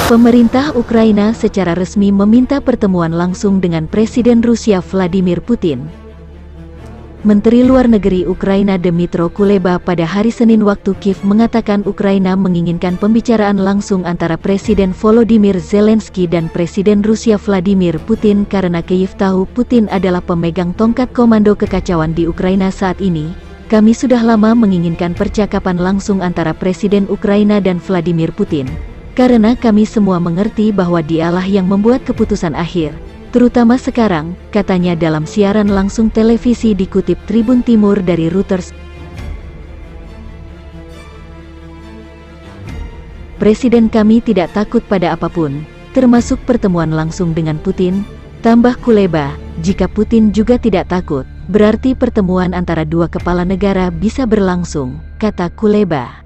Pemerintah Ukraina secara resmi meminta pertemuan langsung dengan Presiden Rusia Vladimir Putin. Menteri Luar Negeri Ukraina Dmytro Kuleba pada hari Senin waktu Kiev mengatakan Ukraina menginginkan pembicaraan langsung antara Presiden Volodymyr Zelensky dan Presiden Rusia Vladimir Putin karena Kiev tahu Putin adalah pemegang tongkat komando kekacauan di Ukraina saat ini. Kami sudah lama menginginkan percakapan langsung antara Presiden Ukraina dan Vladimir Putin. Karena kami semua mengerti bahwa dialah yang membuat keputusan akhir, terutama sekarang, katanya dalam siaran langsung televisi dikutip Tribun Timur dari Reuters. Presiden kami tidak takut pada apapun, termasuk pertemuan langsung dengan Putin, tambah Kuleba. Jika Putin juga tidak takut, berarti pertemuan antara dua kepala negara bisa berlangsung, kata Kuleba.